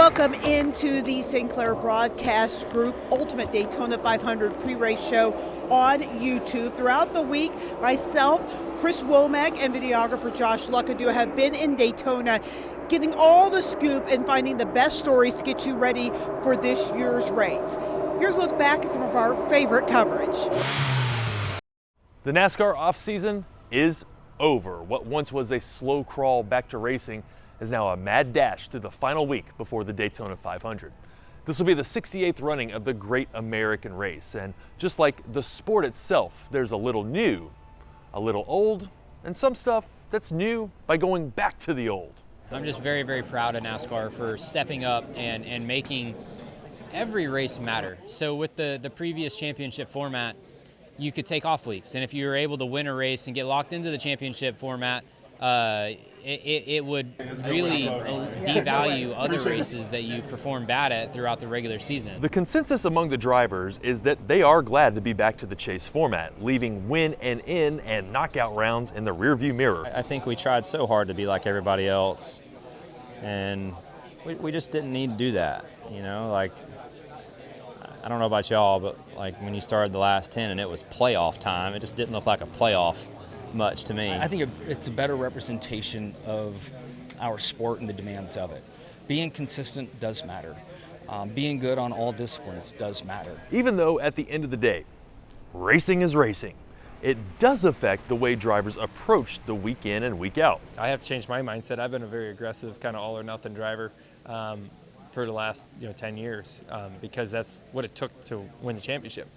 Welcome into the St. Clair Broadcast Group Ultimate Daytona 500 pre-race show on YouTube. Throughout the week, myself, Chris Womack, and videographer Josh Luckadoo have been in Daytona getting all the scoop and finding the best stories to get you ready for this year's race. Here's a look back at some of our favorite coverage. The NASCAR offseason is over. What once was a slow crawl back to racing is now a mad dash to the final week before the Daytona 500. This will be the 68th running of the Great American Race, and just like the sport itself, there's a little new, a little old, and some stuff that's new by going back to the old. I'm just very, very proud of NASCAR for stepping up and making every race matter. So with the previous championship format, you could take off weeks, and if you were able to win a race and get locked into the championship format, it would really devalue other races that you perform bad at throughout the regular season. The consensus among the drivers is that they are glad to be back to the chase format, leaving win and in and knockout rounds in the rearview mirror. I think we tried so hard to be like everybody else, and we just didn't need to do that. You know, like, I don't know about y'all, but like when you started the last 10 and it was playoff time, it just didn't look like a playoff much to me. I think it's a better representation of our sport and the demands of it. Being consistent does matter. Being good on all disciplines does matter. Even though at the end of the day, racing is racing, it does affect the way drivers approach the week in and week out. I have to change my mindset. I've been a very aggressive kind of all or nothing driver for the last 10 years because that's what it took to win the championship.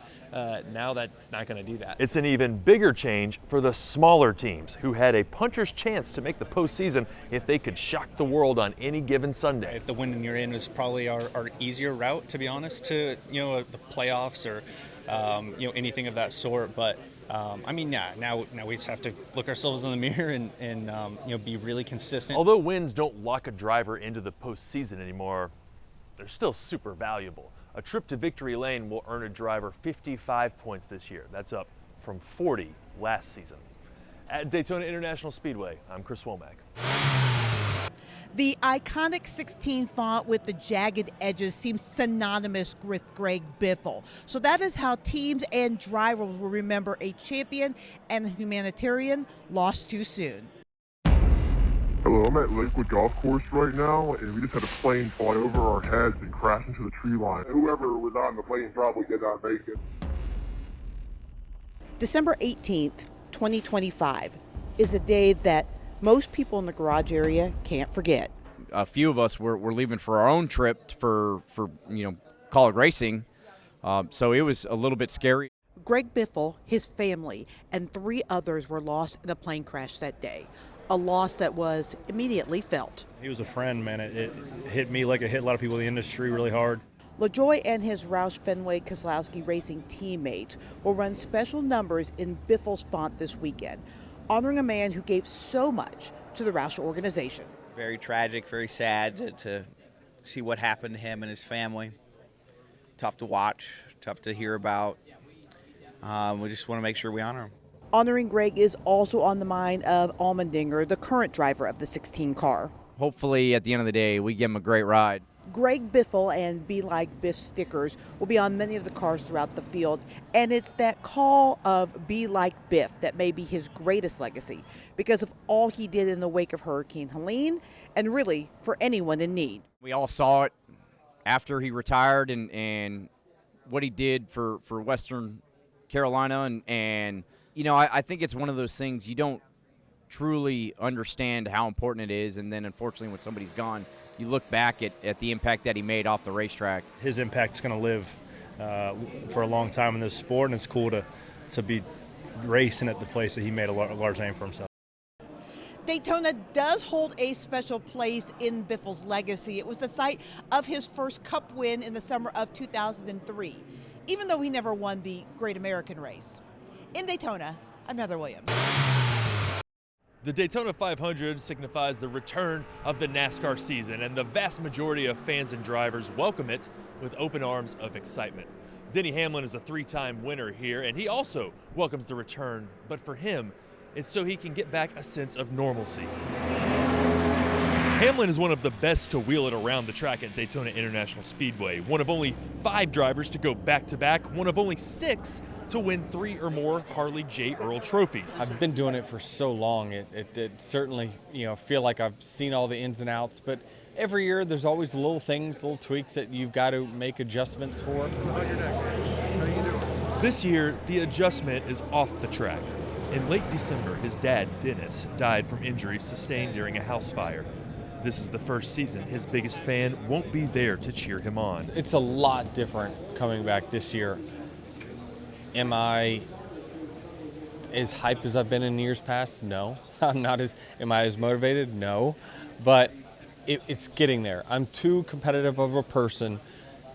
Now that's not going to do that. It's an even bigger change for the smaller teams who had a puncher's chance to make the postseason if they could shock the world on any given Sunday. The win you're in is probably our easier route, to be honest, to the playoffs or anything of that sort. But now we just have to look ourselves in the mirror and be really consistent. Although wins don't lock a driver into the postseason anymore, they're still super valuable. A trip to victory lane will earn a driver 55 points this year. That's up from 40 last season. At Daytona International Speedway, I'm Chris Womack. The iconic 16 font with the jagged edges seems synonymous with Greg Biffle. So that is how teams and drivers will remember a champion and a humanitarian lost too soon. Hello, I'm at Lakewood Golf Course right now, and we just had a plane fly over our heads and crash into the tree line. Whoever was on the plane probably did not make it. December 18th, 2025 is a day that most people in the garage area can't forget. A few of us were leaving for our own trip for college racing, so it was a little bit scary. Greg Biffle, his family, and 3 others were lost in a plane crash that day. A loss that was immediately felt. He was a friend, man. It hit me like it hit a lot of people in the industry really hard. LaJoy and his Roush Fenway Keslowski racing teammates will run special numbers in Biffle's font this weekend, honoring a man who gave so much to the Roush organization. Very tragic, very sad to see what happened to him and his family. Tough to watch, tough to hear about. We just want to make sure we honor him. Honoring Greg is also on the mind of Allmendinger, the current driver of the 16 car. Hopefully, at the end of the day, we give him a great ride. Greg Biffle and Be Like Biff stickers will be on many of the cars throughout the field, and it's that call of Be Like Biff that may be his greatest legacy because of all he did in the wake of Hurricane Helene and really for anyone in need. We all saw it after he retired and what he did for Western Carolina, and I think it's one of those things you don't truly understand how important it is, and then unfortunately when somebody's gone, you look back at the impact that he made off the racetrack. His impact's going to live for a long time in this sport, and it's cool to be racing at the place that he made a large name for himself. Daytona does hold a special place in Biffle's legacy. It was the site of his first Cup win in the summer of 2003, even though he never won the Great American Race. In Daytona, I'm Heather Williams. The Daytona 500 signifies the return of the NASCAR season, and the vast majority of fans and drivers welcome it with open arms of excitement. Denny Hamlin is a 3-time winner here, and he also welcomes the return, but for him, it's so he can get back a sense of normalcy. Hamlin is one of the best to wheel it around the track at Daytona International Speedway. One of only 5 drivers to go back-to-back, one of only 6 to win 3 or more Harley J. Earl trophies. I've been doing it for so long. It certainly, feel like I've seen all the ins and outs, but every year there's always little things, little tweaks that you've got to make adjustments for. This year, the adjustment is off the track. In late December, his dad, Dennis, died from injuries sustained during a house fire. This is the first season his biggest fan won't be there to cheer him on. It's a lot different coming back this year. Am I as hyped as I've been in years past? No. I'm not as. Am I as motivated? No. But it's getting there. I'm too competitive of a person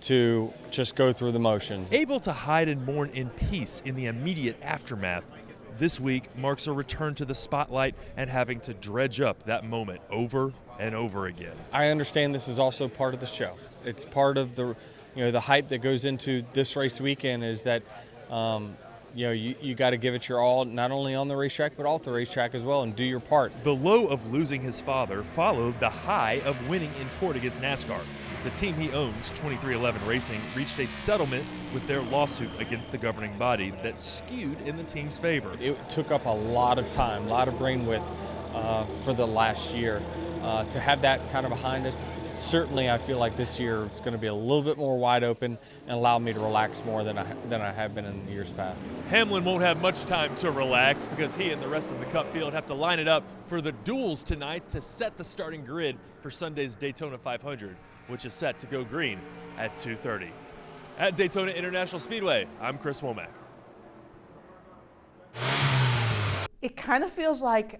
to just go through the motions. Able to hide and mourn in peace in the immediate aftermath, this week marks a return to the spotlight and having to dredge up that moment over and over again. I understand this is also part of the show. It's part of the, the hype that goes into this race weekend is that, you got to give it your all, not only on the racetrack, but off the racetrack as well, and do your part. The low of losing his father followed the high of winning in court against NASCAR. The team he owns, 2311 Racing, reached a settlement with their lawsuit against the governing body that skewed in the team's favor. It took up a lot of time, a lot of brain width for the last year. To have that kind of behind us, certainly I feel like this year it's going to be a little bit more wide open and allow me to relax more than I have been in years past. Hamlin won't have much time to relax because he and the rest of the Cup field have to line it up for the duels tonight to set the starting grid for Sunday's Daytona 500, which is set to go green at 2:30. At Daytona International Speedway, I'm Chris Womack. It kind of feels like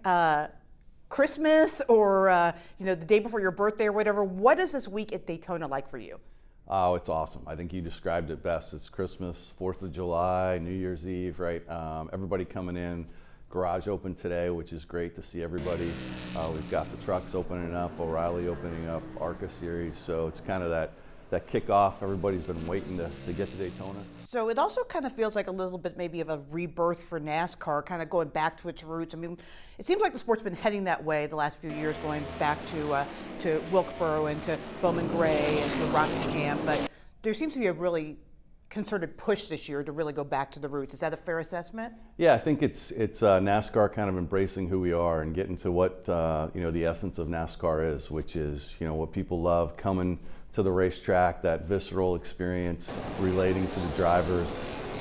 Christmas or the day before your birthday or whatever. What is this week at Daytona like for you? Oh, it's awesome. I think you described it best. It's Christmas, 4th of July, New Year's Eve, right? Everybody coming in. Garage open today, which is great to see everybody. We've got the trucks opening up, O'Reilly opening up, ARCA series. So it's kind of that kickoff. Everybody's been waiting to get to Daytona. So it also kind of feels like a little bit maybe of a rebirth for NASCAR, kind of going back to its roots. I mean, it seems like the sport's been heading that way the last few years, going back to Wilkesboro and to Bowman Gray and to Rockingham. But there seems to be a really concerted push this year to really go back to the roots. Is that a fair assessment? Yeah, I think it's NASCAR kind of embracing who we are and getting to what the essence of NASCAR is, which is what people love, coming to the racetrack, that visceral experience relating to the drivers,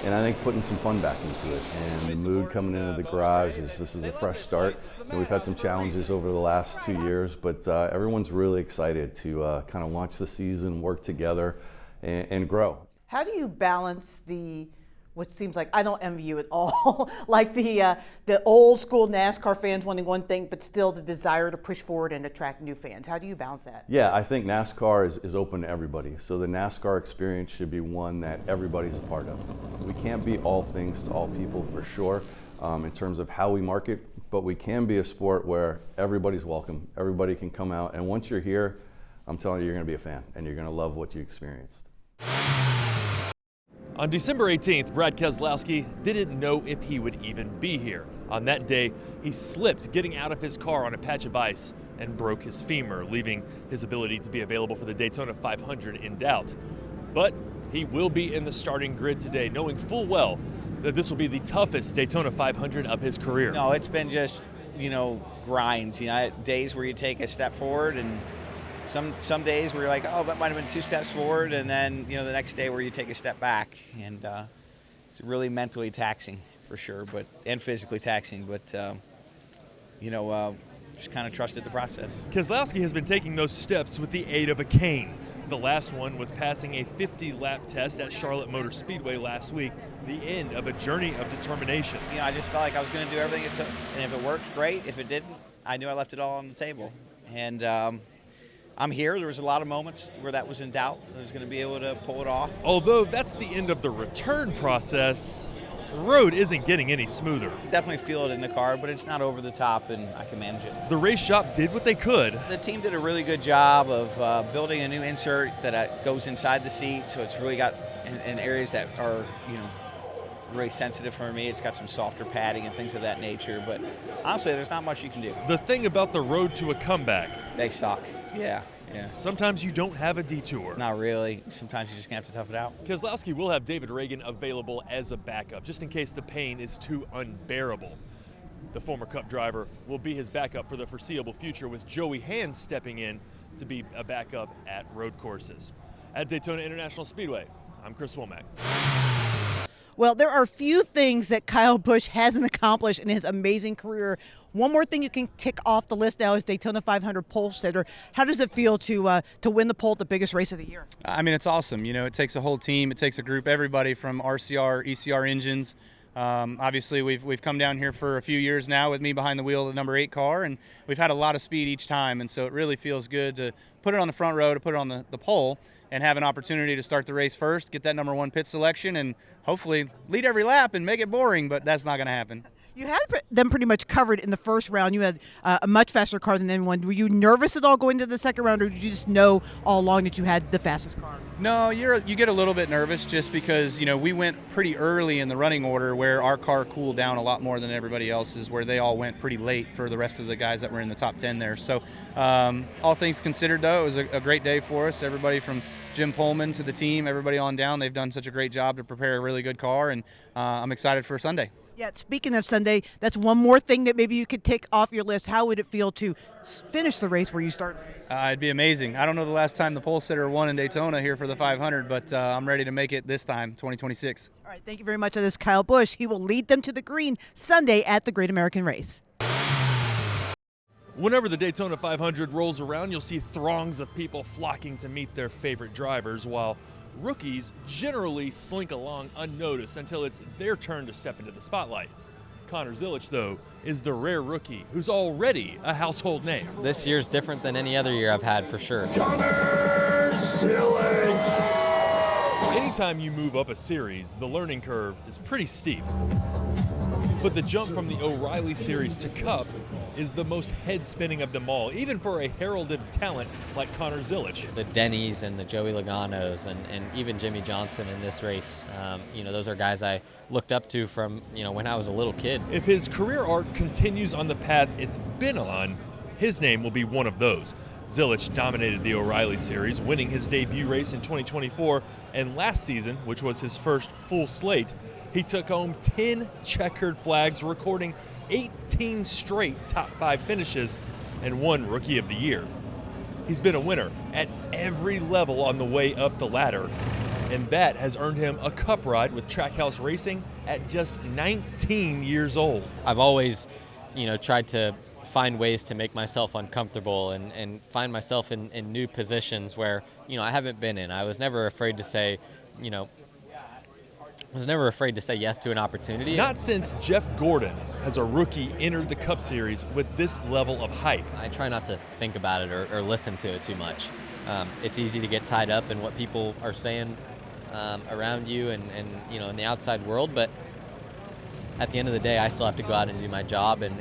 and I think putting some fun back into it. And the mood coming into the garage this is a fresh start. We've had some challenges over the last 2 years, but everyone's really excited to kind of launch the season, work together, and grow. How do you balance what seems like, I don't envy you at all, like the old school NASCAR fans wanting one thing, but still the desire to push forward and attract new fans? How do you balance that? Yeah, I think NASCAR is open to everybody. So the NASCAR experience should be one that everybody's a part of. We can't be all things to all people for sure in terms of how we market, but we can be a sport where everybody's welcome. Everybody can come out, and once you're here, I'm telling you're going to be a fan, and you're going to love what you experienced. On December 18th, Brad Keslowski didn't know if he would even be here. On that day, he slipped getting out of his car on a patch of ice and broke his femur, leaving his ability to be available for the Daytona 500 in doubt. But he will be in the starting grid today, knowing full well that this will be the toughest Daytona 500 of his career. No, it's been just, grinds, days where you take a step forward and some days where you're like, oh, that might have been 2 steps forward, and then the next day where you take a step back, and it's really mentally taxing for sure, and physically taxing. But just kind of trusted the process. Keslowski has been taking those steps with the aid of a cane. The last one was passing a 50-lap test at Charlotte Motor Speedway last week, the end of a journey of determination. I just felt like I was going to do everything it took, and if it worked, great. If it didn't, I knew I left it all on the table, and. I'm here. There was a lot of moments where that was in doubt. I was going to be able to pull it off. Although that's the end of the return process, the road isn't getting any smoother. Definitely feel it in the car, but it's not over the top, and I can manage it. The race shop did what they could. The team did a really good job of building a new insert that goes inside the seat, so it's really got in areas that are, really sensitive for me. It's got some softer padding and things of that nature. But honestly, there's not much you can do. The thing about the road to a comeback, They suck. Yeah. sometimes you don't have a detour. Not really. Sometimes you just gonna have to tough it out. Keslowski will have David Reagan available as a backup, just in case the pain is too unbearable. The former Cup driver will be his backup for the foreseeable future, with Joey Hand stepping in to be a backup at road courses. At Daytona International Speedway, I'm Chris Womack. Well, there are few things that Kyle Busch hasn't accomplished in his amazing career. One more thing you can tick off the list now is Daytona 500 pole sitter. How does it feel to win the pole at the biggest race of the year? I mean, it's awesome. You know, it takes a whole team. It takes a group, everybody from RCR, ECR engines. Obviously, we've come down here for a few years now with me behind the wheel of the number 8 car, and we've had a lot of speed each time, and so it really feels good to put it on the front row, to put it on the pole, and have an opportunity to start the race first, get that number 1 pit selection, and hopefully lead every lap and make it boring, but that's not going to happen. You had them pretty much covered in the first round. You had a much faster car than anyone. Were you nervous at all going into the second round, or did you just know all along that you had the fastest car? No, you get a little bit nervous just because, you know, we went pretty early in the running order where our car cooled down a lot more than everybody else's, where they all went pretty late for the rest of the guys that were in the top 10 there. So all things considered, though, it was a great day for us. Everybody from Jim Pullman to the team, everybody on down, they've done such a great job to prepare a really good car, and I'm excited for Sunday. Yeah, speaking of Sunday, that's one more thing that maybe you could tick off your list. How would it feel to finish the race where you started? It'd be amazing. I don't know the last time the pole sitter won in Daytona here for the 500, but I'm ready to make it this time, 2026. All right, thank you very much. That is Kyle Busch. He will lead them to the green Sunday at the Great American Race. Whenever the Daytona 500 rolls around, you'll see throngs of people flocking to meet their favorite drivers, while rookies generally slink along unnoticed until it's their turn to step into the spotlight. Connor Zillich, though, is the rare rookie who's already a household name. This year's different than any other year I've had, for sure. Connor Zillich! Anytime you move up a series, the learning curve is pretty steep. But the jump from the O'Reilly Series to Cup is the most head-spinning of them all, even for a heralded talent like Connor Zillich. The Dennys and the Joey Logano's and even Jimmy Johnson in this race, those are guys I looked up to from, when I was a little kid. If his career arc continues on the path it's been on, his name will be one of those. Zillich dominated the O'Reilly Series, winning his debut race in 2024, and last season, which was his first full slate, he took home 10 checkered flags, recording 18 straight top 5 finishes and 1 Rookie of the Year. He's been a winner at every level on the way up the ladder, and that has earned him a Cup ride with Trackhouse Racing at just 19 years old. I've always, tried to find ways to make myself uncomfortable and find myself in new positions where, I haven't been in. I was never afraid to say, yes to an opportunity. Not since Jeff Gordon has a rookie entered the Cup Series with this level of hype. I try not to think about it or listen to it too much. It's easy to get tied up in what people are saying around you and in the outside world, but at the end of the day, I still have to go out and do my job and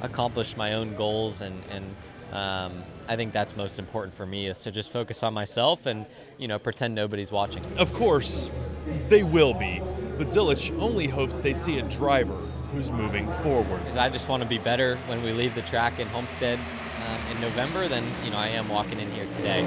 accomplish my own goals, and I think that's most important for me, is to just focus on myself and pretend nobody's watching. Of course, they will be, but Zillich only hopes they see a driver who's moving forward. Because I just want to be better when we leave the track in Homestead in November than I am walking in here today.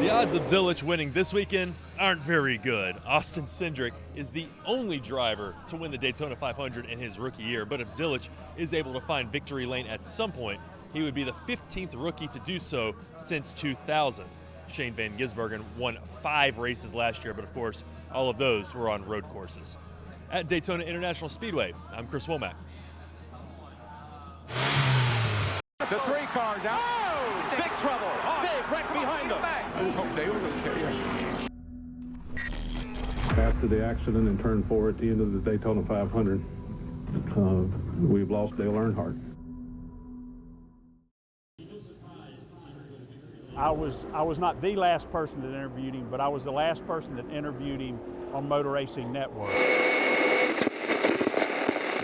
The odds of Zillich winning this weekend aren't very good. Austin Cindric is the only driver to win the Daytona 500 in his rookie year, but if Zillich is able to find victory lane at some point, he would be the 15th rookie to do so since 2000. Shane Van Gisbergen won 5 races last year, but of course, all of those were on road courses. At Daytona International Speedway, I'm Chris Womack. The 3 cars out. Oh, big trouble. Big wreck behind them. I just hope Dave was okay. After the accident in turn 4 at the end of the Daytona 500, we've lost Dale Earnhardt. I was not the last person that interviewed him, but I was the last person that interviewed him on Motor Racing Network.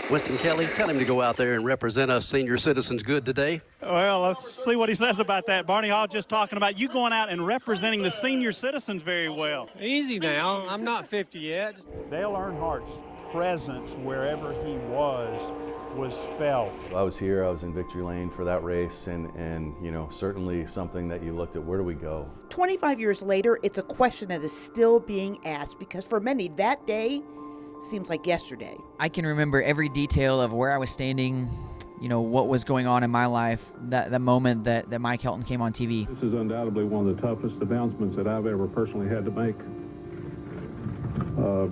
Winston Kelly, tell him to go out there and represent us senior citizens good today. Well, let's see what he says about that. Barney Hall just talking about you going out and representing the senior citizens very well. Easy now. I'm not 50 yet. Dale Earnhardt's presence wherever he was felt. I was here, I was in victory lane for that race, and you know, certainly something that you looked at, where do we go? 25 years later, it's a question that is still being asked because for many, that day seems like yesterday. I can remember every detail of where I was standing, you know, what was going on in my life, that moment that Mike Helton came on TV. This is undoubtedly one of the toughest announcements that I've ever personally had to make.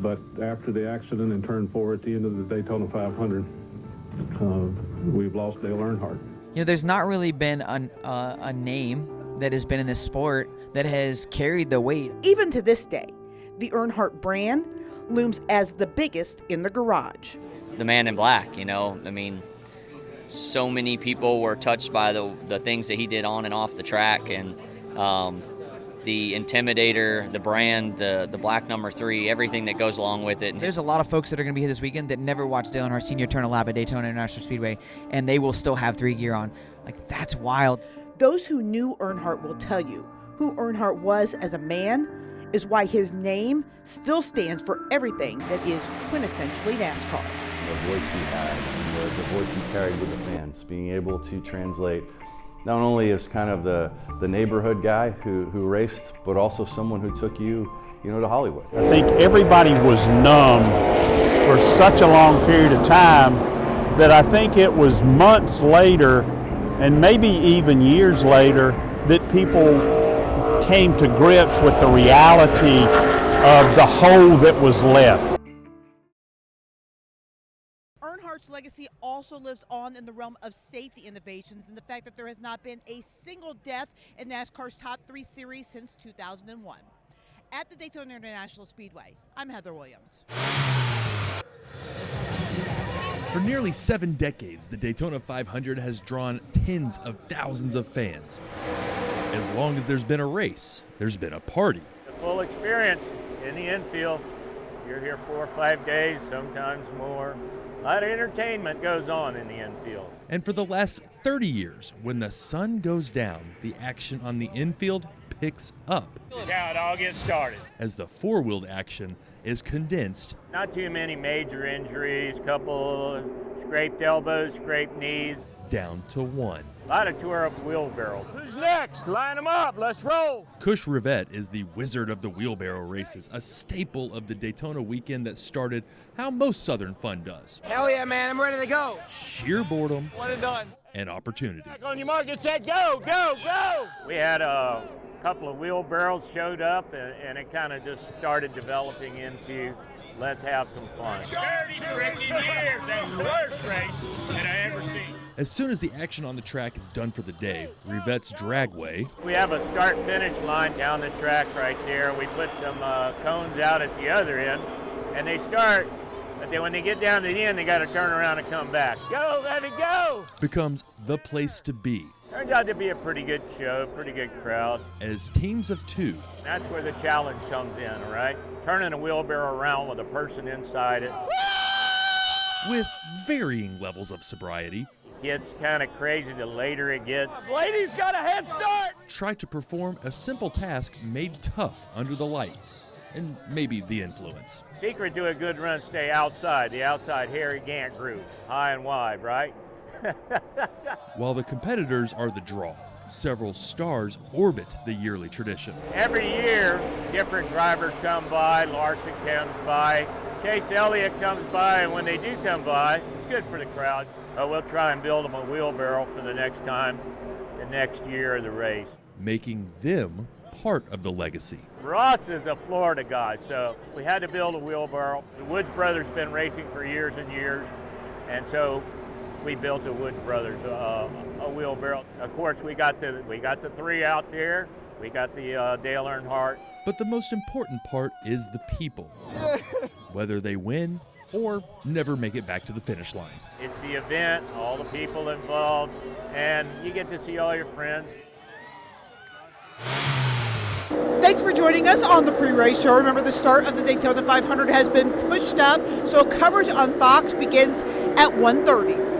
But after the accident in turn 4 at the end of the Daytona 500, we've lost Dale Earnhardt. You know, there's not really been a name that has been in this sport that has carried the weight. Even to this day, the Earnhardt brand looms as the biggest in the garage. The man in black, you know, I mean, so many people were touched by the things that he did on and off the track, and the Intimidator, the brand, the black number 3, everything that goes along with it. There's a lot of folks that are going to be here this weekend that never watched Dale Earnhardt Sr. turn a lap at Daytona International Speedway, and they will still have 3 gear on. Like, that's wild. Those who knew Earnhardt will tell you who Earnhardt was as a man is why his name still stands for everything that is quintessentially NASCAR. The voice he had, and the voice he carried with the fans, being able to translate not only as kind of the neighborhood guy who raced, but also someone who took you know, to Hollywood. I think everybody was numb for such a long period of time that I think it was months later, and maybe even years later, that people came to grips with the reality of the hole that was left. Earnhardt's legacy also lives on in the realm of safety innovations and the fact that there has not been a single death in NASCAR's top 3 series since 2001. At the Daytona International Speedway, I'm Heather Williams. For nearly 7 decades, the Daytona 500 has drawn tens of thousands of fans. As long as there's been a race, there's been a party. The full experience in the infield. You're here 4 or 5 days, sometimes more. A lot of entertainment goes on in the infield. And for the last 30 years, when the sun goes down, the action on the infield picks up. That's how it all gets started. As the four-wheeled action is condensed. Not too many major injuries, couple scraped elbows, scraped knees. Down to 1. A lot of tour up wheelbarrows. Who's next? Line them up, let's roll. Cush Rivette is the wizard of the wheelbarrow races, a staple of the Daytona weekend that started how most Southern fun does. Hell yeah, man, I'm ready to go. Sheer boredom. One and done. And opportunity. Back on your mark, get set, go, go, go. We had a couple of wheelbarrows showed up, and it kind of just started developing into let's have some fun. 30 freaking years, that's the worst race that I ever seen. As soon as the action on the track is done for the day, Rivette's dragway. We have a start-finish line down the track right there. We put some cones out at the other end, and they start, but then when they get down to the end, they got to turn around and come back. Go, let it go! Becomes the place to be. Turns out to be a pretty good show, pretty good crowd. As teams of 2. That's where the challenge comes in, all right? Turning a wheelbarrow around with a person inside it. With varying levels of sobriety. Gets kind of crazy the later it gets. Ladies got a head start! Try to perform a simple task made tough under the lights and maybe the influence. Secret to a good run, stay outside. The outside Harry Gant groove, high and wide, right? While the competitors are the draw, several stars orbit the yearly tradition. Every year, different drivers come by. Larson comes by. Chase Elliott comes by, and when they do come by, it's good for the crowd. We'll try and build them a wheelbarrow for the next time, the next year of the race. Making them part of the legacy. Ross is a Florida guy, so we had to build a wheelbarrow. The Woods brothers been racing for years and years, and so we built a Woods brothers a wheelbarrow. Of course, we got the 3 out there. We got the Dale Earnhardt. But the most important part is the people. Whether they win or never make it back to the finish line. It's the event, all the people involved, and you get to see all your friends. Thanks for joining us on the pre-race show. Remember, the start of the Daytona 500 has been pushed up, so coverage on Fox begins at 1:30.